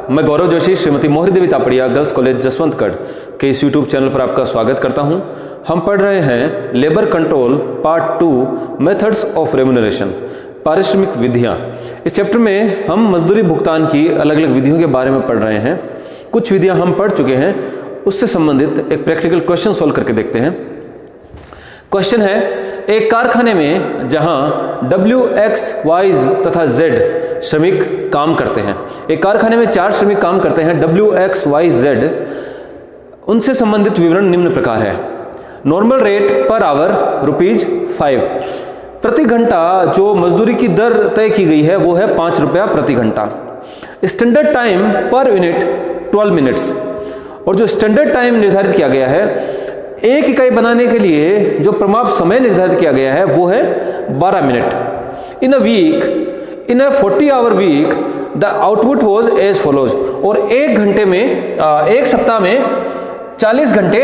मैं गौरव जोशी श्रीमती मोहरी देवी Tapadia girls college Jaswantgarh के इस यूट्यूब चैनल पर आपका स्वागत करता हूं। हम पढ़ रहे हैं labour control part 2 methods of remuneration, पारिश्रमिक विधियां। इस चैप्टर में हम मजदूरी भुगतान की अलग अलग विधियों के बारे में पढ़ रहे हैं। कुछ विधियां हम पढ़ चुके हैं, उससे संबंधित एक प्रैक्टिकल क्वेश्चन सोल्व करके देखते हैं। क्वेश्चन है, एक कारखाने में जहां W, X, Y तथा Z श्रमिक काम करते हैं। एक कारखाने में 4 श्रमिक काम करते हैं, W, X, Y, Z। उनसे संबंधित विवरण निम्न प्रकार है। Normal rate per hour ₹5। प्रति घंटा जो मजदूरी की दर तय की गई है वो है ₹5 प्रति घंटा। Standard time per unit 12 minutes. और जो स्टैंडर्ड टाइम निर्धारित किया गया है, एक इकाई बनाने के लिए जो प्रमाप समय निर्धारित किया गया है वो है 12 minute. In a week, in a 40-hour week the output was as follows. और एक सप्ताह में 40 घंटे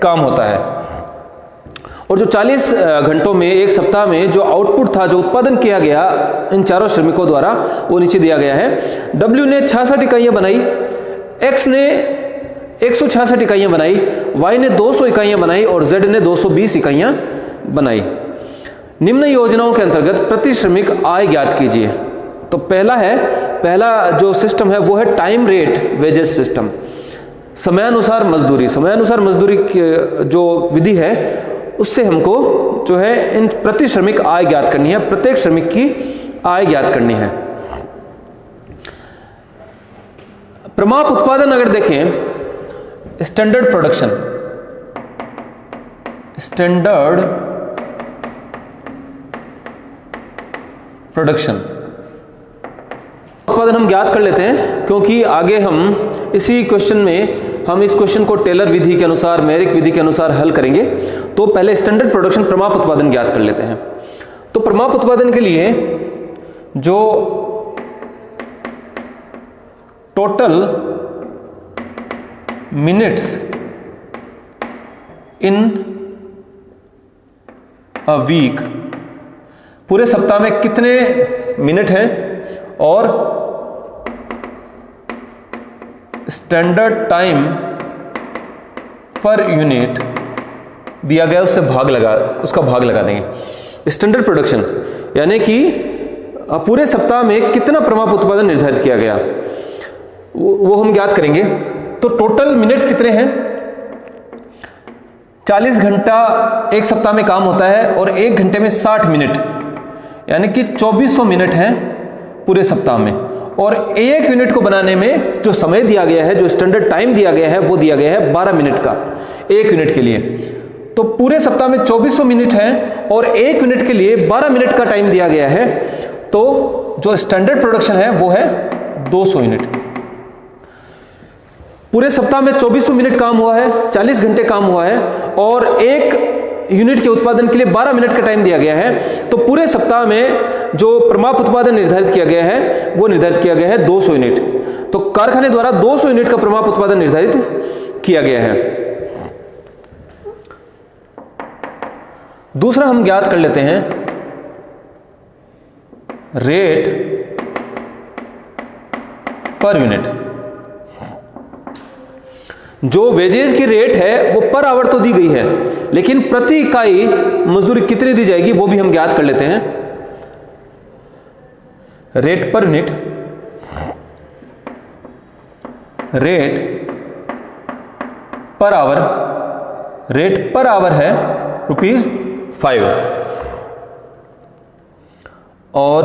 काम होता है। और जो 40 घंटों में एक सप्ताह में जो आउटपुट था, जो उत्पादन किया गया इन चारों श्रमिकों द्वारा, वो नीचे दिया गया है। W ने 66 इकाइयां बनाई, X ने 166 इकाइयां बनाई, Y ने 200 इकाइयां बनाई और Z ने 220 इकाइयां बनाई। निम्न योजनाओं के अंतर्गत प्रति श्रमिक आय ज्ञात कीजिए। तो पहला जो सिस्टम है वो है टाइम रेट वेजेस सिस्टम, समयानुसार मजदूरी की जो विधि है उससे हमको जो है इन प्रति श्रमिक आय ज्ञात करनी है, प्रत्येक श्रमिक की आय ज्ञात करनी है। प्रमाप उत्पादन अगर देखें, स्टैंडर्ड प्रोडक्शन, उत्पादन हम ज्ञात कर लेते हैं, क्योंकि आगे हम इसी क्वेश्चन में हम इस क्वेश्चन को टेलर विधि के अनुसार, मेरिक विधि के अनुसार हल करेंगे। तो पहले स्टैंडर्ड प्रोडक्शन प्रमाप उत्पादन ज्ञात कर लेते हैं। तो प्रमाप उत्पादन के लिए जो total minutes in a week, पूरे सप्ताह में कितने मिनट हैं, और स्टैंडर्ड टाइम पर यूनिट दिया गया, उसका भाग लगा देंगे। स्टैंडर्ड प्रोडक्शन यानी कि पूरे सप्ताह में कितना प्रमाप उत्पादन निर्धारित किया गया वो हम ज्ञात करेंगे। तो टोटल मिनट्स कितने हैं? 40 घंटा एक सप्ताह में काम होता है और एक घंटे में 60 मिनट, यानी कि 2400 मिनट हैं पूरे सप्ताह में। और एक यूनिट को बनाने में जो समय दिया गया है, जो स्टैंडर्ड टाइम दिया गया है, वो दिया गया है 12 मिनट का एक यूनिट के लिए। तो पूरे सप्ताह में 2400 मिनट हैं और एक यूनिट के लिए 12 मिनट का टाइम दिया गया है। तो जो स्टैंडर्ड प्रोडक्शन है वो है 200 यूनिट। पूरे सप्ताह में 2400 मिनट काम हुआ है, 40 घंटे काम हुआ है और एक यूनिट के उत्पादन के लिए 12 मिनट का टाइम दिया गया है। तो पूरे सप्ताह में जो प्रमाप उत्पादन निर्धारित किया गया है वो निर्धारित किया गया है 200 यूनिट। तो कारखाने द्वारा 200 यूनिट का प्रमाप उत्पादन निर्धारित किया गया है। दूसरा हम ज्ञात कर लेते हैं रेट पर यूनिट। जो वेजेज की रेट है वो पर आवर तो दी गई है, लेकिन प्रति इकाई मजदूरी कितनी दी जाएगी वो भी हम ज्ञात कर लेते हैं। Rate per unit, rate per hour है ₹5 और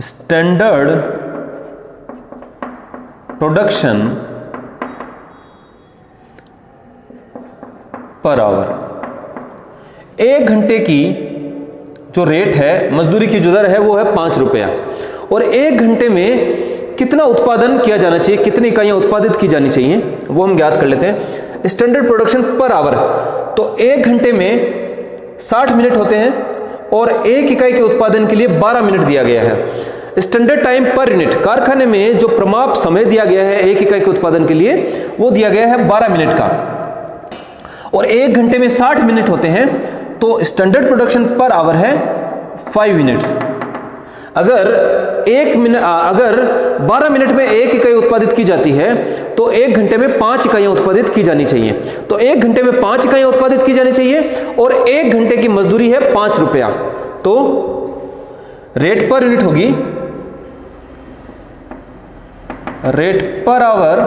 स्टैंडर्ड प्रोडक्शन पर आवर। एक घंटे की जो रेट है, मजदूरी की जो दर है वो है ₹5 और एक घंटे में कितना उत्पादन किया जाना चाहिए, कितनी इकाइयां उत्पादित की जानी चाहिए वो हम ज्ञात कर लेते हैं। स्टैंडर्ड प्रोडक्शन पर आवर, तो एक घंटे में 60 मिनट होते हैं और एक इकाई के उत्पादन के लिए 12 मिनट दिया गया है। स्टैंडर्ड टाइम पर यूनिट, कारखाने में जो प्रमाप समय दिया गया है एक इकाई के उत्पादन के लिए वो दिया गया है 12 मिनट का और एक घंटे में 60 मिनट होते हैं। तो स्टैंडर्ड प्रोडक्शन पर आवर है 5 यूनिट्स। अगर 12 मिनट में 1 इकाई उत्पादित की जाती है तो 1 घंटे में 5 इकाइयां उत्पादित की जानी चाहिए। तो 1 घंटे में 5 इकाइयां उत्पादित की जानी चाहिए और 1 घंटे की मजदूरी है 5 रुपया। तो रेट पर यूनिट होगी rate per hour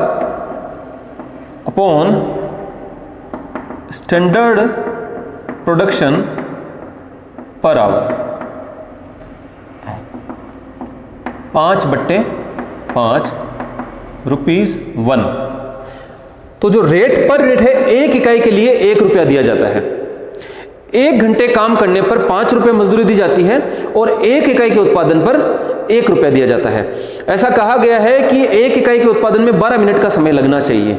upon standard production per hour, 5/5 ₹1। तो जो रेट पर यूनिट है, 1 इकाई के लिए 1 रुपया दिया जाता है। 1 घंटे काम करने पर 5 रुपये मजदूरी दी जाती है और 1 इकाई के उत्पादन पर 1 रुपया दिया जाता है। ऐसा कहा गया है कि 1 इकाई के उत्पादन में 12 मिनट का समय लगना चाहिए।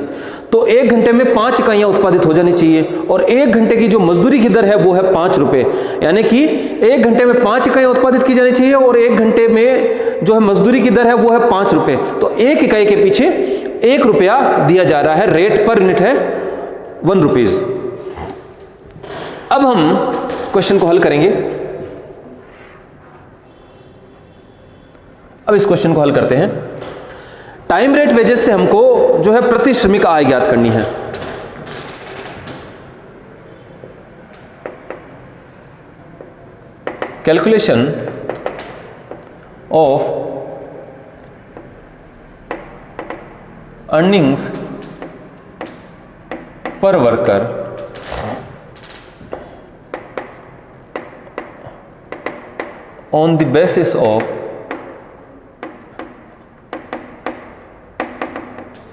तो 1 घंटे में 5 इकाइयां उत्पादित हो जानी चाहिए और 1 घंटे की जो मजदूरी की दर है वो है 5 रुपये। यानी कि 1 घंटे में 5 इकाइयां उत्पादित की जानी चाहिए और 1 घंटे में जो है मजदूरी की दर है वो है 5 रुपये। तो 1 इकाई के पीछे 1 रुपया दिया जा रहा है। रेट पर यूनिट है 1 रुपीज। अब हम क्वेश्चन को हल करेंगे। अब इस क्वेश्चन को हल करते हैं। टाइम रेट वेजेस से हमको जो है प्रति श्रमिक आय ज्ञात करनी है। कैलकुलेशन ऑफ अर्निंग्स पर worker on the basis of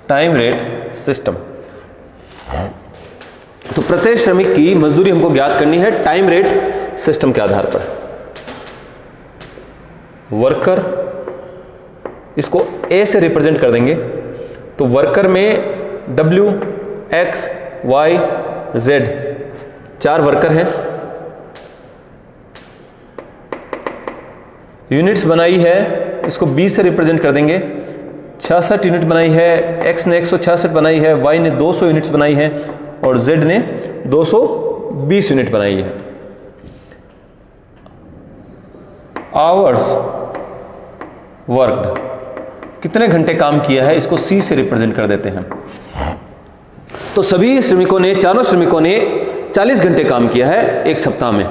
time rate system. तो प्रत्येक श्रमिक की मजदूरी हमको ज्ञात करनी है टाइम रेट सिस्टम के आधार पर। वर्कर इसको ए से रिप्रेजेंट कर देंगे। तो वर्कर में W, X, Y, Z 4 worker हैं। यूनिट्स बनाई है, इसको B से रिप्रेजेंट कर देंगे। 66 यूनिट बनाई है, X ने 166 बनाई है, Y ने 200 यूनिट्स बनाई है और Z ने 220 यूनिट बनाई है। आवर्स वर्कड, कितने घंटे काम किया है, इसको C से रिप्रेजेंट कर देते हैं। तो सभी श्रमिकों ने, चारों श्रमिकों ने 40 घंटे काम किया है एक सप्ताह में।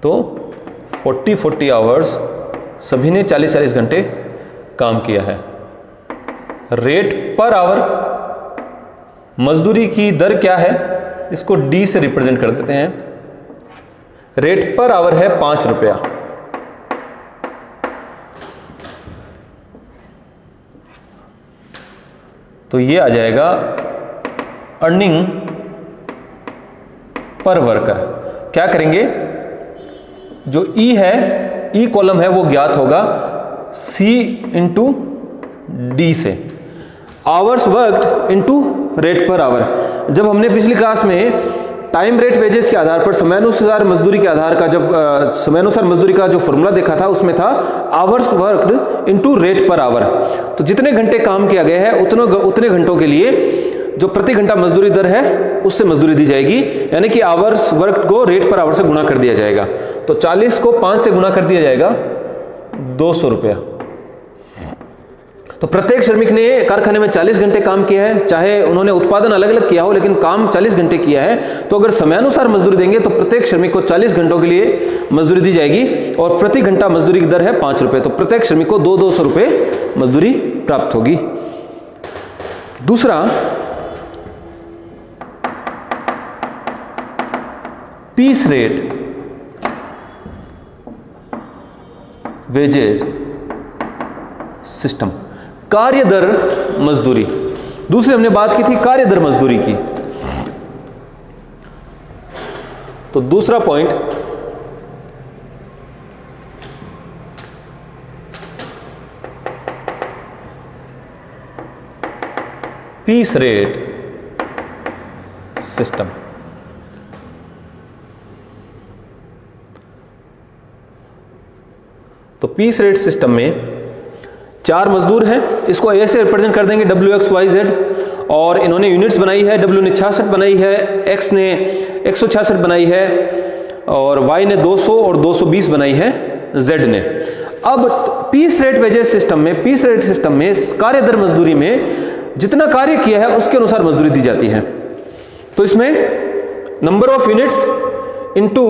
तो 40 आवर्स, सभी ने 40 घंटे काम किया है। रेट पर आवर, मजदूरी की दर क्या है, इसको D से रिप्रेजेंट कर देते हैं। रेट पर आवर है 5 रुपया। तो ये आ जाएगा अर्निंग पर वर्कर। क्या करेंगे, जो E है, E कॉलम है, वो ज्ञात होगा C इंटू D से। Hours worked into rate per hour. जब हमने पिछली क्लास में टाइम रेट वेजेस के आधार पर समयानुसार मजदूरी के आधार का, जब समयानुसार मजदूरी का जो फॉर्मूला देखा था, उसमें था hours worked into rate per hour. तो जितने घंटे काम किया गया है उतने घंटों के लिए जो प्रति घंटा मजदूरी दर है उससे मजदूरी दी जाएगी। यानी कि आवर्स वर्क को रेट पर आवर से गुणा कर दिया जाएगा। तो 40 को 5 से गुणा कर दिया जाएगा, 200 रुपया। तो प्रत्येक श्रमिक ने कारखाने में 40 घंटे काम किया है, चाहे उन्होंने उत्पादन अलग अलग किया हो, लेकिन काम 40 घंटे किया है। तो अगर समयानुसार मजदूरी देंगे तो प्रत्येक श्रमिक को 40 घंटों के लिए मजदूरी दी जाएगी और प्रति घंटा मजदूरी की दर है 5 रुपए। तो प्रत्येक श्रमिक को 200 रुपए मजदूरी प्राप्त होगी। दूसरा, पीस रेट वेजेज सिस्टम, कार्य दर मजदूरी। दूसरी हमने बात की थी कार्य दर मजदूरी की। तो दूसरा पॉइंट, पीस रेट सिस्टम। तो पीस रेट सिस्टम में 4 मजदूर हैं, इसको ए से रिप्रेजेंट कर देंगे W, X, Y, Z और इन्होंने यूनिट्स बनाई है, W ने 66 बनाई है, X ने 166 बनाई है और Y ने 200 और 220 बनाई है Z ने। अब पीस रेट वेजेस सिस्टम में, पीस रेट सिस्टम में कार्य दर मजदूरी में जितना कार्य किया है उसके अनुसार मजदूरी दी जाती है। तो इसमें number of units into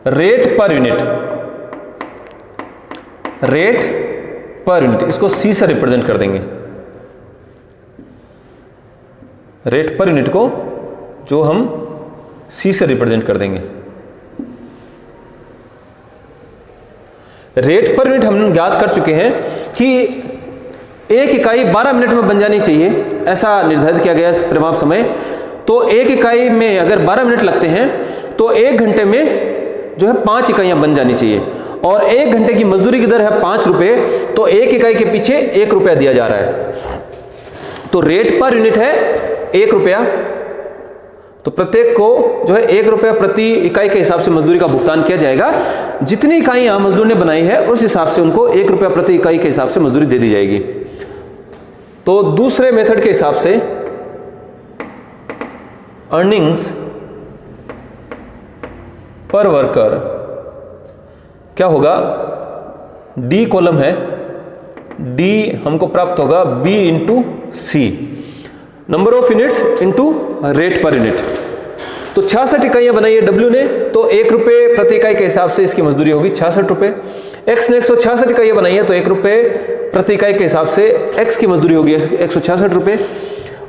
rate per unit, rate per unit, इसको C से रिप्रेजेंट कर देंगे। रेट पर यूनिट को जो हम C से रिप्रेजेंट कर देंगे। रेट पर यूनिट हम ज्ञात कर चुके हैं कि एक इकाई 12 मिनट में बन जानी चाहिए, ऐसा निर्धारित किया गया है परिमाप समय। तो एक इकाई में अगर 12 मिनट लगते हैं तो 1 घंटे में जो है 5 इकाइयां बन जानी चाहिए और 1 घंटे की मजदूरी की दर है 5 रुपए, तो एक इकाई के पीछे 1 रुपया दिया जा रहा है। तो रेट पर यूनिट है 1 रुपया, तो प्रत्येक को जो है 1 रुपया प्रति इकाई के हिसाब से मजदूरी का भुगतान किया जाएगा। जितनी इकाइयां मजदूर ने बनाई है उस हिसाब से उनको 1 रुपया प्रति इकाई के हिसाब से मजदूरी दे दी जाएगी। तो दूसरे मेथड के हिसाब से अर्निंग्स पर वर्कर क्या होगा, डी कॉलम है, डी हमको प्राप्त होगा B into C, number of units into rate per unit. तो 66 इकाइयां बनाई है डब्ल्यू ने, तो 1 रुपये प्रति इकाई के हिसाब से इसकी मजदूरी होगी 66 रुपये। एक्स ने 166 इकाइयां बनाई है, तो 1 रुपये प्रति इकाई के हिसाब से एक्स की मजदूरी होगी 166 रुपये,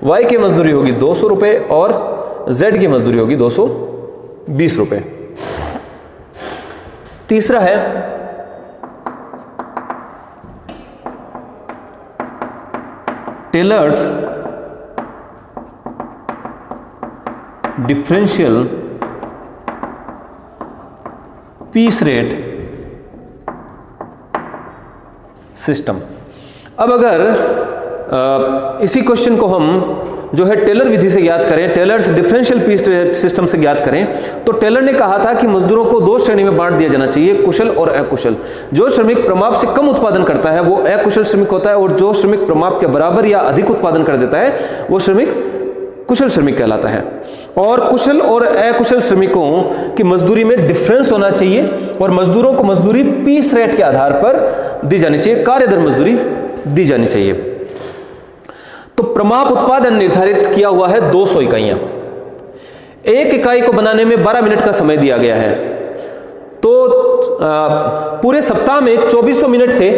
वाई की मजदूरी होगी 200 रुपये और जेड की मजदूरी होगी 220 रुपये। तीसरा है Taylor's differential piece rate system. अब अगर इसी क्वेश्चन को हम जो है टेलर विधि से ज्ञात करें, Taylor's differential piece rate system से ज्ञात करें, तो टेलर ने कहा था कि मजदूरों को 2 श्रेणी में बांट दिया जाना चाहिए, कुशल और अकुशल। जो श्रमिक प्रमाप से कम उत्पादन करता है वो अकुशल श्रमिक होता है और जो श्रमिक प्रमाप के बराबर या अधिक उत्पादन कर देता है वो श्रमिक कुशल श्रमिक कहलाता है। और कुशल और अकुशल श्रमिकों की मजदूरी में डिफरेंस होना चाहिए और मजदूरों को मजदूरी पीस रेट के आधार पर दी जानी चाहिए, कार्य दर मजदूरी दी जानी चाहिए। तो प्रमाप उत्पादन निर्धारित किया हुआ है 200 इकाइयां, एक इकाई को बनाने में 12 मिनट का समय दिया गया है। तो पूरे सप्ताह में 2400 मिनट थे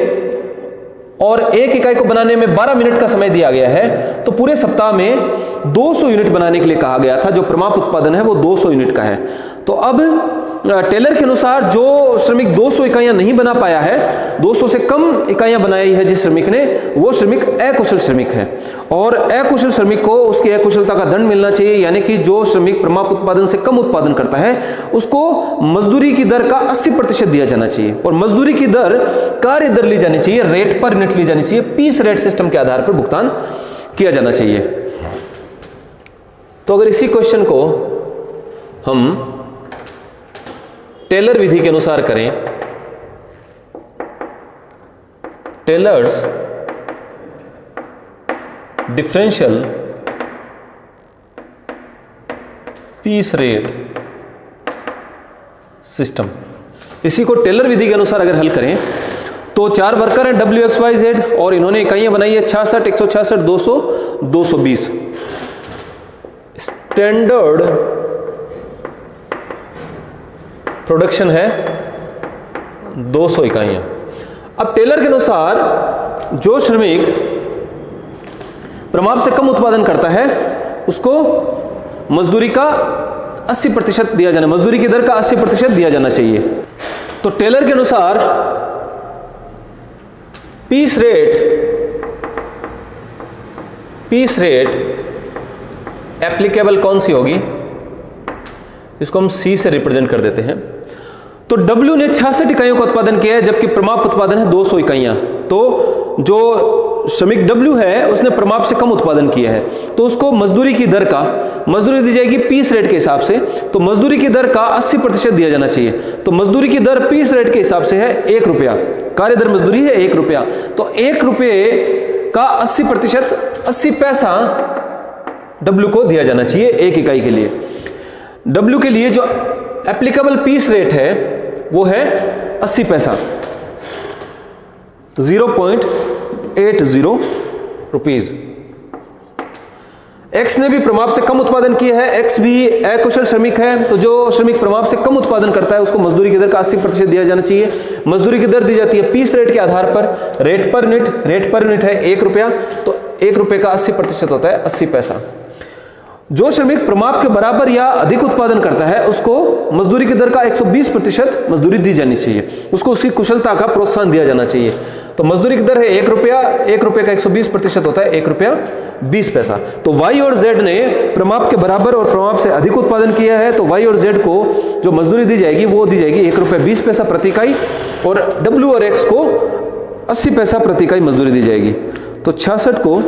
और एक इकाई को बनाने में 12 मिनट का समय दिया गया है, तो पूरे सप्ताह में 200 यूनिट बनाने के लिए कहा गया था। जो प्रमाप उत्पादन है वो 200 यूनिट का है। तो अब टेलर के अनुसार जो श्रमिक 200 इकाइयां नहीं बना पाया है, 200 से कम इकाइयां बनाई है जिस श्रमिक ने, वो श्रमिक अकुशल श्रमिक है और अकुशल श्रमिक को उसकी अकुशलता का दंड मिलना चाहिए। यानी कि जो श्रमिक प्रमाप उत्पादन से कम उत्पादन करता है उसको मजदूरी की दर का 80% दिया जाना चाहिए और मजदूरी की दर कार्य दर ली जानी चाहिए, रेट पर यूनिट ली जानी चाहिए, पीस रेट सिस्टम के आधार पर भुगतान किया जाना चाहिए। तो अगर इसी क्वेश्चन को हम टेलर विधि के अनुसार करें, Taylor's differential piece rate system, इसी को टेलर विधि के अनुसार अगर हल करें तो 4 वर्कर हैं डब्ल्यू एक्स वाई जेड और इन्होंने इकाइयां बनाई है 66, 166, 200, 220। स्टैंडर्ड प्रोडक्शन है 200 इकाइयां। अब टेलर के अनुसार जो श्रमिक प्रमाप से कम उत्पादन करता है उसको मजदूरी का 80% दिया जाना, मजदूरी की दर का 80% दिया जाना चाहिए। तो टेलर के अनुसार पीस रेट एप्लीकेबल कौन सी होगी, इसको हम सी से रिप्रेजेंट कर देते हैं। तो डब्ल्यू ने 66 इकाइयों का उत्पादन किया है जबकि प्रमाप उत्पादन है 200 इकाइयां। तो जो श्रमिक डब्ल्यू है उसने प्रमाप से कम उत्पादन किया है तो उसको मजदूरी की दर का, मजदूरी दी जाएगी पीस रेट के हिसाब से, तो मजदूरी की दर का 80% दिया जाना चाहिए। तो मजदूरी की दर पीस रेट के हिसाब से है 1 रुपया, कार्य दर मजदूरी है 1 रुपया। तो 1 रुपये का 80%, 80 पैसा W को दिया जाना चाहिए एक इकाई के लिए। W के लिए जो एप्लीकेबल पीस रेट है वो है 80 पैसा, 0.80 रुपीज। X ने भी प्रमाप से कम उत्पादन किया है, X भी अकुशल श्रमिक है, तो जो श्रमिक प्रमाप से कम उत्पादन करता है उसको मजदूरी की दर का 80% दिया जाना चाहिए। मजदूरी की दर दी जाती है पीस रेट के आधार पर, रेट पर यूनिट है 1 रुपया, तो 1 रुपये का 80% होता है 80 पैसा। जो श्रमिक प्रमाप के बराबर या अधिक उत्पादन करता है उसको मजदूरी की दर का 120% मजदूरी दी जानी चाहिए, उसको उसकी कुशलता का प्रोत्साहन दिया जाना चाहिए। तो मजदूरी की दर है 1 रुपया, 1 रुपये का 120% होता है 1 रुपया 20 पैसा। तो Y और Z ने प्रमाप के बराबर और प्रमाप से अधिक उत्पादन किया है, तो Y और Z को जो मजदूरी दी जाएगी वो दी जाएगी 1 रुपया 20 पैसा प्रति इकाई, और W और X को 80 पैसा प्रति इकाई मजदूरी दी जाएगी। तो 66 को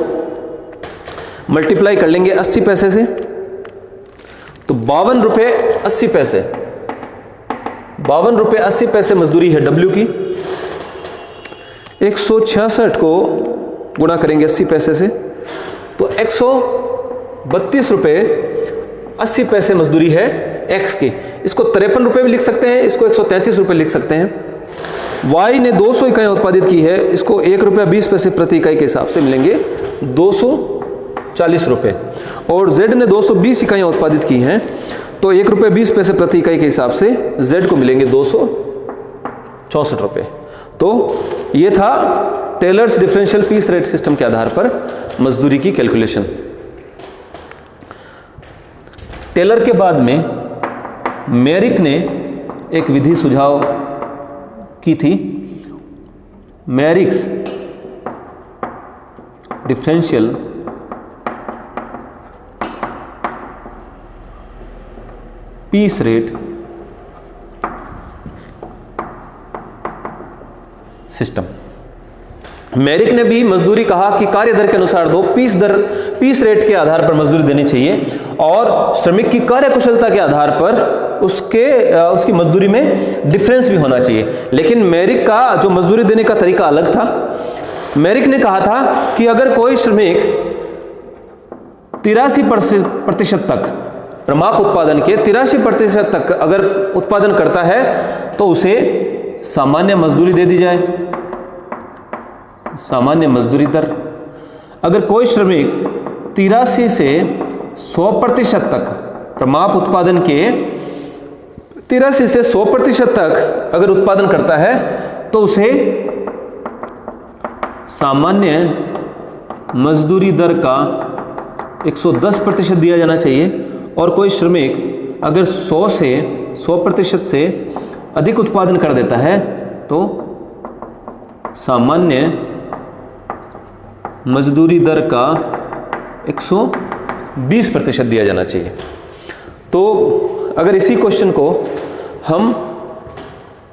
मल्टीप्लाई कर लेंगे 80 पैसे से, तो 52 रुपये 80 पैसे, 52 रुपये 80 पैसे मजदूरी है W की। 166 को गुणा करेंगे 80 पैसे से, तो 132 रुपये 80 पैसे मजदूरी है X की। इसको 53 रुपये भी लिख सकते हैं, इसको 133 रुपये लिख सकते हैं। Y ने 200 इकाइयाँ उत्पादित की है, इसको 1 रुपया 20 पैसे प्रति इकाई के हिसाब से मिलेंगे 240 रुपये, और Z ने 220 इकाइयाँ उत्पादित की हैं, तो 1 रुपया 20 पैसे प्रति इकाई के हिसाब से Z को मिलेंगे 264 रुपये। तो ये था Taylor's differential piece rate system के आधार पर मजदूरी की कैलकुलेशन। टेलर के बाद में मेरिक ने एक विधि सुझाव की थी, मेरिक्स डिफरेंशियल पीस रेट सिस्टम। मेरिक ने भी मजदूरी कहा कि कार्य दर के अनुसार दो, पीस रेट के आधार पर मजदूरी देनी चाहिए, और श्रमिक की कार्य कुशलता के आधार पर उसकी मजदूरी में डिफरेंस भी होना चाहिए। लेकिन मेरिक का जो मजदूरी देने का तरीका अलग था। मेरिक ने कहा था कि अगर कोई श्रमिक 83% तक प्रमाप उत्पादन के 83% तक अगर उत्पादन करता है तो उसे सामान्य मजदूरी दे दी जाए, सामान्य मजदूरी दर। अगर कोई श्रमिक 83 से 100% तक प्रमाप उत्पादन के 83 से 100% तक अगर उत्पादन करता है तो उसे सामान्य मजदूरी दर का 110% दिया जाना चाहिए। और कोई श्रमिक अगर 100% से अधिक उत्पादन कर देता है तो सामान्य मजदूरी दर का 120% दिया जाना चाहिए। तो अगर इसी क्वेश्चन को हम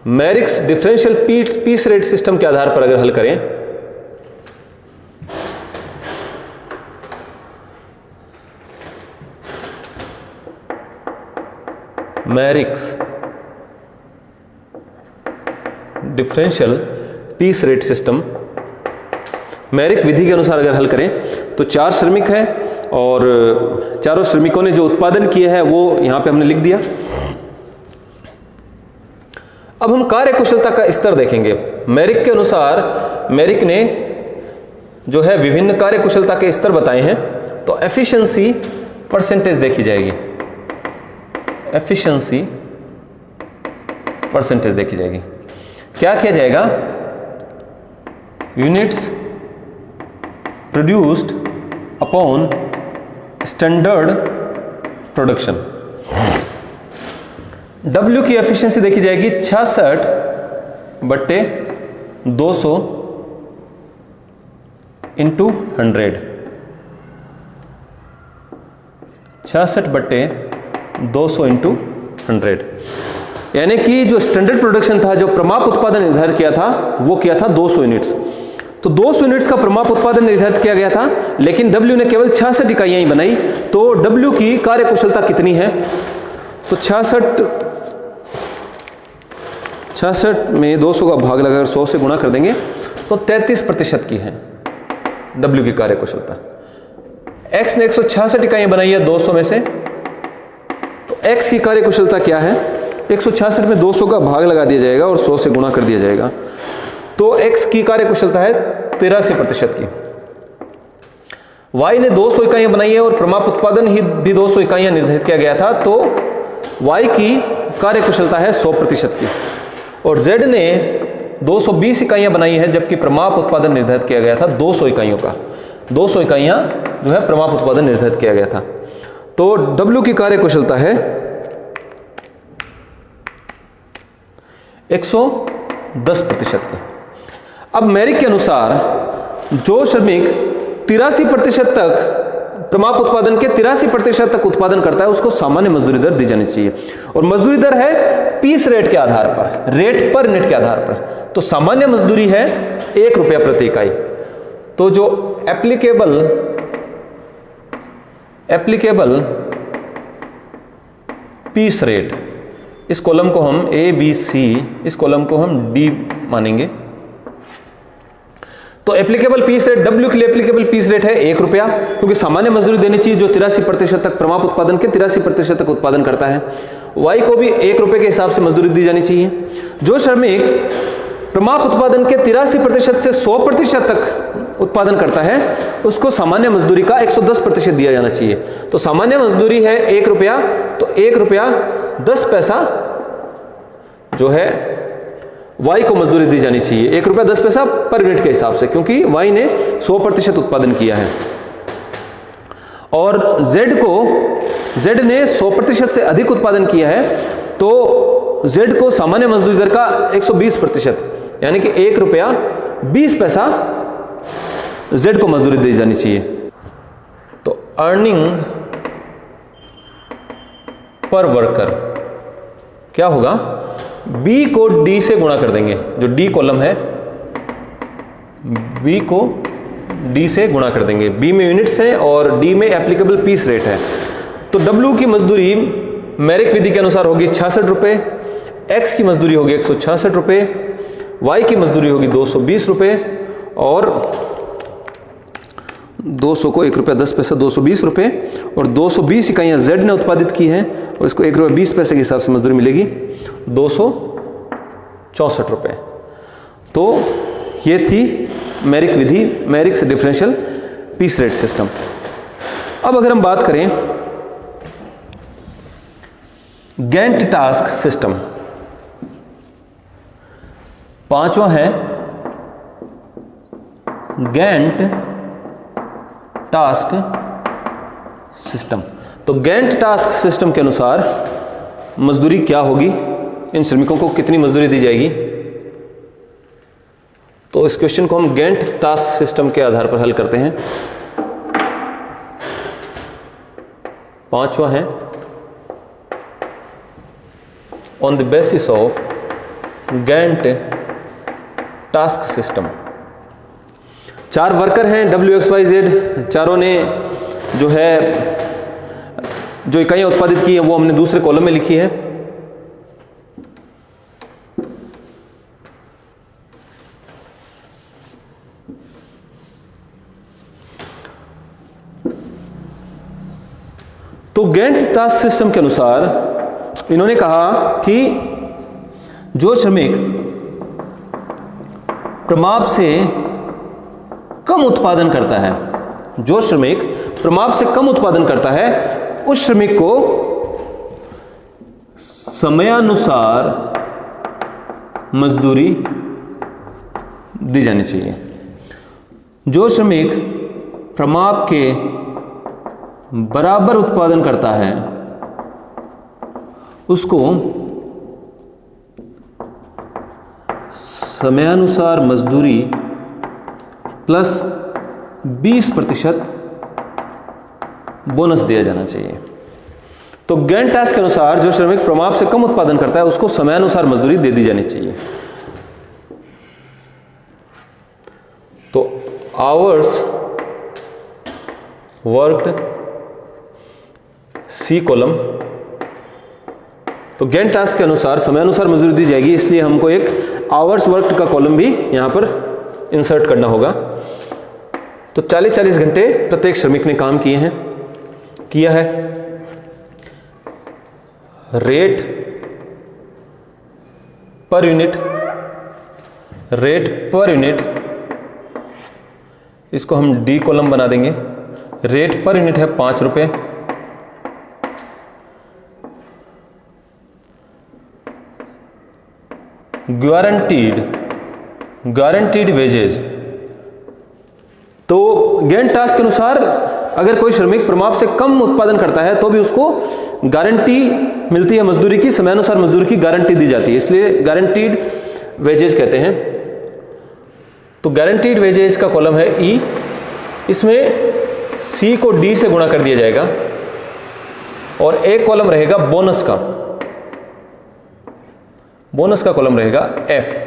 मेरिक्स डिफरेंशियल पीस रेट सिस्टम के आधार पर अगर हल करें, मेरिक्स डिफरेंशियल पीस रेट सिस्टम, मेरिक विधि के अनुसार अगर हल करें तो 4 श्रमिक हैं और चारों श्रमिकों ने जो उत्पादन किया है वो यहां पे हमने लिख दिया। अब हम कार्य कुशलता का स्तर देखेंगे। मेरिक के अनुसार मेरिक ने जो है विभिन्न कार्य कुशलता के स्तर बताए हैं। तो एफिशिएंसी परसेंटेज देखी जाएगी, एफिशिएंसी परसेंटेज देखी जाएगी। क्या किया जाएगा? Units produced upon standard production. W की एफिशिएंसी देखी जाएगी 66/200 इंटू 100, 66/200 इंटू 100, यानी कि जो स्टैंडर्ड प्रोडक्शन था, जो प्रमाप उत्पादन निर्धारित किया था वो किया था 200 यूनिट्स। तो 200 यूनिट्स का प्रमाप उत्पादन निर्धारित किया गया था, लेकिन W ने केवल 66 इकाइयां ही बनाई। तो W की कार्य कुशलता कितनी है? तो 66 में 200 का भाग लगाकर 100 से गुणा कर देंगे तो 33% की है। W की कार्य कुशलता। X ने 166 इकाइयां बनाई है 200 में से, तो X की कार्य कुशलता क्या है? 166 में 200 का भाग लगा दिया जाएगा और 100 से गुणा कर दिया जाएगा, तो X की कार्य कुशलता है 83% की। Y ने 200 इकाइयां बनाई है और प्रमाप उत्पादन ही भी 200 इकाइयां निर्धारित किया गया था, तो Y की कार्य कुशलता है 100% की। और Z ने 220 इकाइयां बनाई है जबकि प्रमाप उत्पादन निर्धारित किया गया था 200 इकाइयों का। 200 इकाइयां जो है प्रमाप उत्पादन निर्धारित किया गया था, तो W की कार्य कुशलता है 110% की। अब मेरिक के अनुसार जो श्रमिक 83% तक प्रमाप उत्पादन के 83% तक उत्पादन करता है उसको सामान्य मजदूरी दर दी जानी चाहिए, और मजदूरी दर है पीस रेट के आधार पर, रेट पर यूनिट के आधार पर। तो सामान्य मजदूरी है 1 रुपया प्रति इकाई। तो जो एप्लीकेबल पीस रेट, इस कॉलम को हम A B C, इस कॉलम को हम D मानेंगे। तो एप्लीकेबल पीस रेट W के लिए एप्लीकेबल पीस रेट है 1 रुपया, क्योंकि सामान्य मजदूरी देनी चाहिए जो 83% तक प्रमाप उत्पादन के 83% तक उत्पादन करता है। Y को भी 1 रुपये के हिसाब से मजदूरी दी जानी चाहिए। जो श्रमिक प्रमाप उत्पादन के 83% से 100% तक उत्पादन करता है उसको सामान्य मजदूरी का 110% दिया जाना चाहिए। तो सामान्य मजदूरी है 1 रुपया, तो 1 रुपया 10 पैसा जो है Y को मजदूरी दी जानी चाहिए, 1 रुपया 10 पैसा पर यूनिट के हिसाब से, क्योंकि Y ने 100% उत्पादन किया है। और Z ने 100% से अधिक उत्पादन किया है, तो Z को सामान्य मजदूरी दर का 120%, यानी कि 1 रुपया 20 पैसा Z को मजदूरी दी जानी चाहिए। तो अर्निंग पर वर्कर क्या होगा? B को D से गुणा कर देंगे, जो D कॉलम है B को D से गुणा कर देंगे। B में यूनिट्स है और D में एप्लीकेबल पीस रेट है। तो W की मजदूरी मेरिक विधि के अनुसार होगी 66 रुपये, X की मजदूरी होगी 166 रुपये, Y की मजदूरी होगी 220 रुपये, और 200 को 1 रुपया 10 पैसा 220 रुपये, और 220 इकाइयाँ Z ने उत्पादित की हैं और इसको 1 रुपया 20 पैसे के हिसाब से मजदूरी मिलेगी 264 रुपये। तो ये थी मेरिक विधि, मेरिक से डिफरेंशियल पीस रेट सिस्टम। अब अगर हम बात करें गैंट टास्क सिस्टम, पांचवा है गैंट टास्क सिस्टम। तो गैंट टास्क सिस्टम के अनुसार मजदूरी क्या होगी, इन श्रमिकों को कितनी मजदूरी दी जाएगी? तो इस क्वेश्चन को हम गैंट टास्क सिस्टम के आधार पर हल करते हैं। पांचवा है on the basis of Gantt task system. 4 worker हैं WXYZ, चारों ने जो है जो इकाइयां उत्पादित की हैं वो हमने दूसरे कॉलम में लिखी है। तो गैंट टास्क सिस्टम के अनुसार इन्होंने कहा कि जो श्रमिक प्रमाप से कम उत्पादन करता है, जो श्रमिक प्रमाप से कम उत्पादन करता है उस श्रमिक को समयानुसार मजदूरी दी जानी चाहिए। जो श्रमिक प्रमाप के बराबर उत्पादन करता है उसको समयानुसार मजदूरी प्लस 20% बोनस दिया जाना चाहिए। तो गैंट टास्क के अनुसार जो श्रमिक प्रमाप से कम उत्पादन करता है उसको समयानुसार मजदूरी दे दी जानी चाहिए। तो आवर्स वर्कड सी कॉलम, तो गैंट टास्क के अनुसार समयानुसार मजदूरी दी जाएगी, इसलिए हमको एक आवर्स वर्कड का कॉलम भी यहां पर इंसर्ट करना होगा। तो 40-40 घंटे प्रत्येक श्रमिक ने काम किया है। रेट पर यूनिट, इसको हम डी कॉलम बना देंगे। रेट पर यूनिट है 5 रुपए। गारंटीड वेजेज, तो गैंट टास्क के अनुसार अगर कोई श्रमिक प्रमाप से कम उत्पादन करता है तो भी उसको गारंटी मिलती है मजदूरी की, समयानुसार मजदूरी की गारंटी दी जाती है, इसलिए गारंटीड वेजेज कहते हैं। तो गारंटीड वेजेज का कॉलम है ई, इसमें सी को डी से गुणा कर दिया जाएगा और एक कॉलम रहेगा बोनस का कॉलम रहेगा एफ।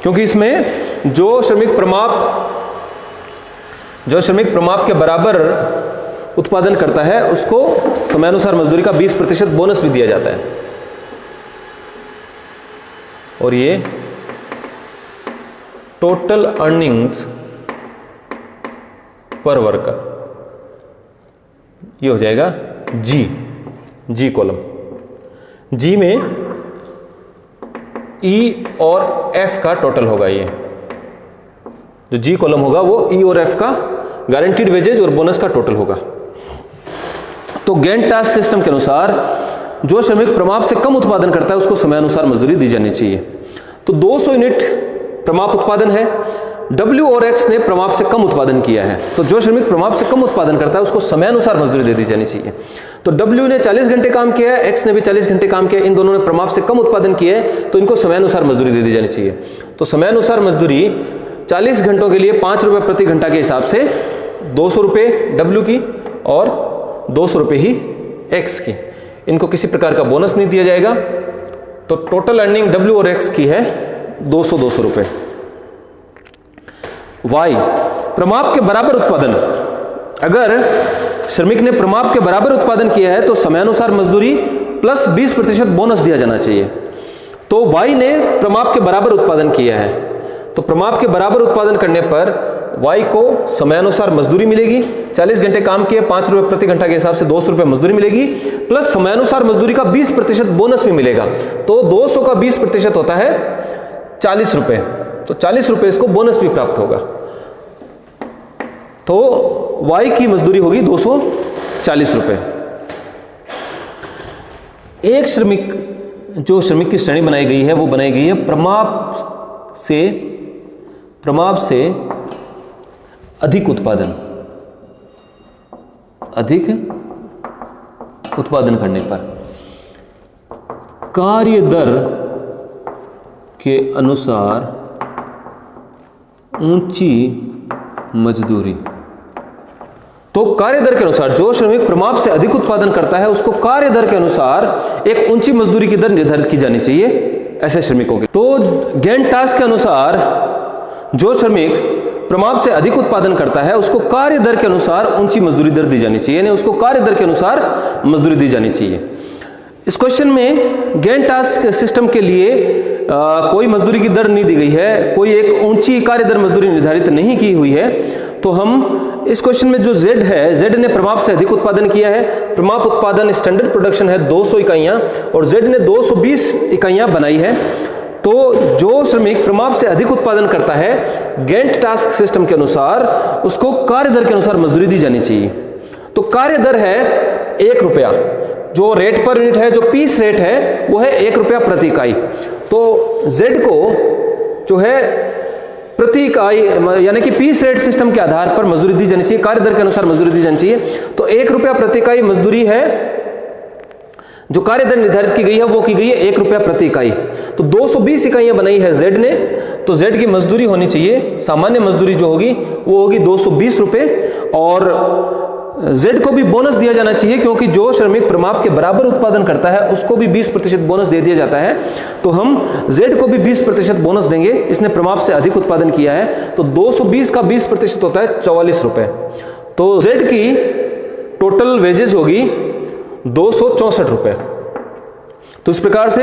क्योंकि इसमें जो श्रमिक प्रमाप के बराबर उत्पादन करता है उसको समयानुसार मजदूरी का 20% बोनस भी दिया जाता है। और ये टोटल अर्निंग्स पर वर्कर, ये हो जाएगा जी कॉलम। जी में ई और एफ का टोटल होगा, ये जो जी कॉलम होगा वो ई और एफ का गारंटीड वेजेज और बोनस का टोटल होगा। तो गैंट टास्क सिस्टम के अनुसार जो श्रमिक प्रमाप से कम उत्पादन करता है उसको समयानुसार मजदूरी दी जानी चाहिए। तो 200 यूनिट प्रमाप उत्पादन है, W और X ने प्रमाप से कम उत्पादन किया है, तो जो श्रमिक प्रमाप से कम उत्पादन करता है उसको समयानुसार मजदूरी दे दी जानी चाहिए। तो W ने 40 घंटे काम किया है, X ने भी 40 घंटे काम किया, इन दोनों ने प्रमाप से कम उत्पादन किया है, तो इनको समयानुसार मजदूरी दे दी जानी चाहिए। तो समयानुसार मजदूरी 40 घंटों के लिए 5 रुपए प्रति घंटा के हिसाब से 200 रुपए W की और 200 रुपए ही X की, इनको किसी प्रकार का बोनस नहीं दिया जाएगा। तो टोटल अर्निंग W और X की है 200 रुपए। Y प्रमाप के बराबर उत्पादन, अगर श्रमिक ने प्रमाप के बराबर उत्पादन किया है तो समयानुसार मजदूरी प्लस 20% बोनस दिया जाना चाहिए। तो Y ने प्रमाप के बराबर उत्पादन किया है, तो प्रमाप के बराबर उत्पादन करने पर Y को समयानुसार मजदूरी मिलेगी। 40 घंटे काम किए, 5 रुपए प्रति घंटा के हिसाब से 200 रुपए मजदूरी मिलेगी, प्लस समयानुसार मजदूरी का 20% बोनस भी मिलेगा। तो 200 का 20% होता है 40 रुपए, तो 40 रुपए इसको बोनस भी प्राप्त होगा। तो Y की मजदूरी होगी 240 रुपए। एक श्रमिक, जो श्रमिक की श्रेणी बनाई गई है वो बनाई गई है प्रमाप से अधिक उत्पादन करने पर कार्य दर के अनुसार ऊंची मजदूरी। तो कार्य दर के अनुसार जो श्रमिक प्रमाप से अधिक उत्पादन करता है उसको कार्य दर के अनुसार एक ऊंची मजदूरी की दर निर्धारित की जानी चाहिए ऐसे श्रमिकों की। तो गैंट टास्क के अनुसार जो श्रमिक प्रमाप से अधिक उत्पादन करता है उसको कार्य दर के अनुसार ऊंची मजदूरी दर दी जानी चाहिए, यानी उसको कार्य दर के अनुसार मजदूरी दी जानी चाहिए। इस क्वेश्चन में गैंट टास्क सिस्टम के लिए कोई मजदूरी की दर नहीं दी गई है, कोई एक ऊंची कार्य दर मजदूरी निर्धारित नहीं की हुई है। तो हम इस क्वेश्चन में जो Z है, Z ने प्रमाप से अधिक उत्पादन किया है, प्रमाप उत्पादन स्टैंडर्ड प्रोडक्शन है 200 इकाइयां और Z ने 220 इकाइयां बनाई है। तो जो श्रमिक प्रमाप से अधिक उत्पादन करता है गैंट टास्क सिस्टम के अनुसार उसको कार्य दर के अनुसार मजदूरी दी जानी चाहिए। तो कार्य दर है 1 रुपया, जो रेट पर यूनिट है, जो पीस रेट है वो है 1 रुपया प्रति इकाई। तो Z को जो है प्रति इकाई यानी कि पीस रेट सिस्टम के आधार पर मजदूरी दी जानी चाहिए, कार्य दर के अनुसार मजदूरी दी जानी चाहिए। तो 1 रुपया प्रति इकाई मजदूरी है, जो कार्य दर निर्धारित की गई है वो की गई है 1 रुपया प्रति इकाई। तो 220 इकाइयां बनाई है Z ने, तो Z की मजदूरी होनी चाहिए, सामान्य मजदूरी जो होगी वो होगी 220 रुपए। और Z को भी बोनस दिया जाना चाहिए क्योंकि जो श्रमिक प्रमाप के बराबर उत्पादन करता है उसको भी 20% बोनस दे दिया जाता है। तो हम Z को भी 20% बोनस देंगे, इसने प्रमाप से अधिक उत्पादन किया है। तो 220 का 20% होता है 44 रुपए। तो Z की टोटल वेजेस होगी 264 रुपए। तो इस प्रकार से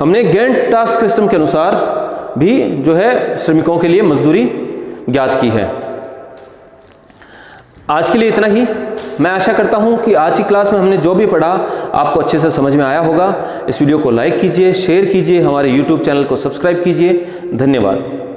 हमने गैंट टास्क सिस्टम के अनुसार भी जो है श्रमिकों के लिए मजदूरी ज्ञात की है। आज के लिए इतना ही। मैं आशा करता हूं कि आज की क्लास में हमने जो भी पढ़ा आपको अच्छे से समझ में आया होगा। इस वीडियो को लाइक कीजिए, शेयर कीजिए, हमारे YouTube चैनल को सब्सक्राइब कीजिए। धन्यवाद।